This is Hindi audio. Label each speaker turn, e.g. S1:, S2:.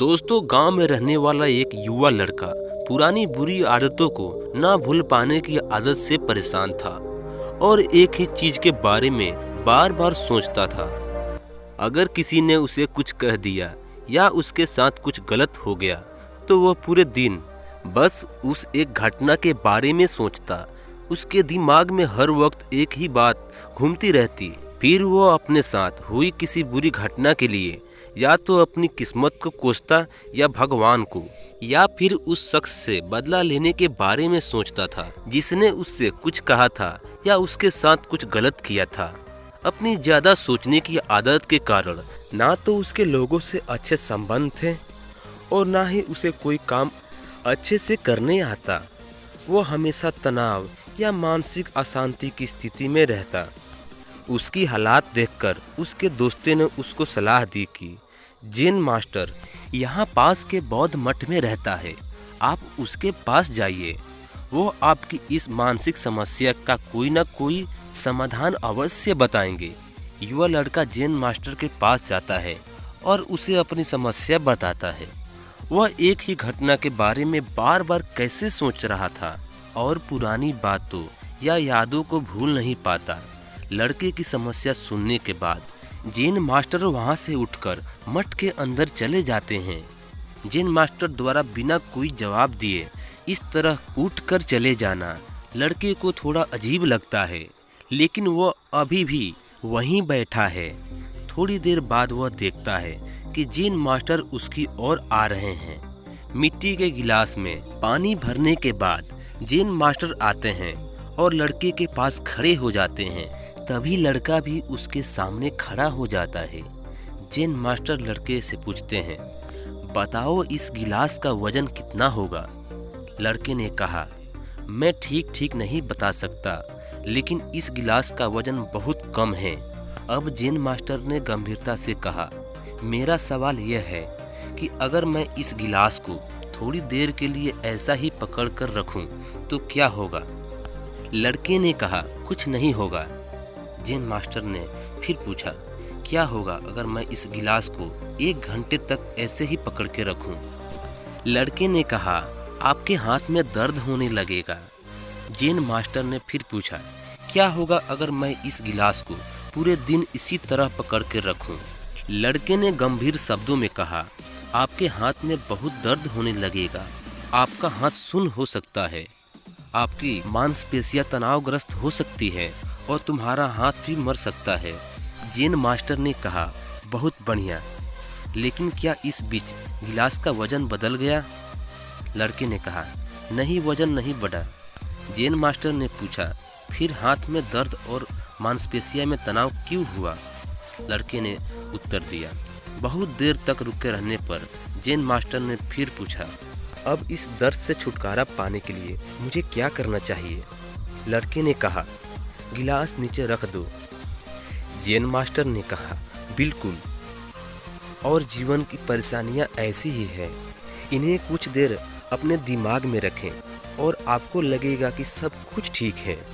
S1: दोस्तों, गांव में रहने वाला एक युवा लड़का पुरानी बुरी आदतों को ना भूल पाने की आदत से परेशान था और एक ही चीज के बारे में बार बार सोचता था। अगर किसी ने उसे कुछ कह दिया या उसके साथ कुछ गलत हो गया तो वह पूरे दिन बस उस एक घटना के बारे में सोचता। उसके दिमाग में हर वक्त एक ही बात घूमती रहती। फिर वो अपने साथ हुई किसी बुरी घटना के लिए या तो अपनी किस्मत को कोसता या भगवान को, या फिर उस शख्स से बदला लेने के बारे में सोचता था जिसने उससे कुछ कहा था या उसके साथ कुछ गलत किया था। अपनी ज्यादा सोचने की आदत के कारण ना तो उसके लोगों से अच्छे संबंध थे और ना ही उसे कोई काम अच्छे से करने आता। वो हमेशा तनाव या मानसिक अशांति की स्थिति में रहता। उसकी हालात देखकर उसके दोस्तों ने उसको सलाह दी कि जैन मास्टर यहाँ पास के बौद्ध मठ में रहता है, आप उसके पास जाइए। वो आपकी इस मानसिक समस्या का कोई ना कोई समाधान अवश्य बताएंगे। युवा लड़का जैन मास्टर के पास जाता है और उसे अपनी समस्या बताता है। वह एक ही घटना के बारे में बार बार कैसे सोच रहा था और पुरानी बातों या यादों को भूल नहीं पाता। लड़के की समस्या सुनने के बाद जैन मास्टर वहां से उठकर मठ के अंदर चले जाते हैं। जैन मास्टर द्वारा बिना कोई जवाब दिए इस तरह उठकर चले जाना लड़के को थोड़ा अजीब लगता है, लेकिन वह अभी भी वहीं बैठा है। थोड़ी देर बाद वह देखता है कि जैन मास्टर उसकी ओर आ रहे हैं। मिट्टी के गिलास में पानी भरने के बाद जैन मास्टर आते हैं और लड़के के पास खड़े हो जाते हैं। तभी लड़का भी उसके सामने खड़ा हो जाता है। जैन मास्टर लड़के से पूछते हैं, बताओ इस गिलास का वजन कितना होगा? लड़के ने कहा, मैं ठीक नहीं बता सकता, लेकिन इस गिलास का वजन बहुत कम है। अब जैन मास्टर ने गंभीरता से कहा, मेरा सवाल यह है कि अगर मैं इस गिलास को थोड़ी देर के लिए ऐसा ही पकड़ कर रखूं तो क्या होगा? लड़के ने कहा, कुछ नहीं होगा। जैन मास्टर ने फिर पूछा, क्या होगा अगर मैं इस गिलास को 1 घंटे तक ऐसे ही पकड़ के रखूं? लड़के ने कहा, आपके हाथ में दर्द होने लगेगा। जैन मास्टर ने फिर पूछा, क्या होगा अगर मैं इस गिलास को पूरे दिन इसी तरह पकड़ के रखूं? लड़के ने गंभीर शब्दों में कहा, आपके हाथ में बहुत दर्द होने लगेगा, आपका हाथ सुन्न हो सकता है, आपकी मांसपेशियां तनावग्रस्त हो सकती है और तुम्हारा हाथ भी मर सकता है। जैन मास्टर ने कहा, बहुत बढ़िया, लेकिन क्या इस बीच गिलास का वजन बदल गया? लड़के ने कहा, नहीं, वजन नहीं बढ़ा। जैन मास्टर ने पूछा, फिर हाथ में दर्द और मांसपेशियां में तनाव क्यों हुआ? लड़के ने उत्तर दिया। बहुत देर तक रुके रहने पर जैन मास्टर ने फिर पूछा, अब इस दर्द से छुटकारा पाने के लिए मुझे क्या करना चाहिए? लड़के ने कहा, गिलास नीचे रख दो। जैन मास्टर ने कहा, बिल्कुल, और जीवन की परेशानियां ऐसी ही है, इन्हें कुछ देर अपने दिमाग में रखें और आपको लगेगा कि सब कुछ ठीक है।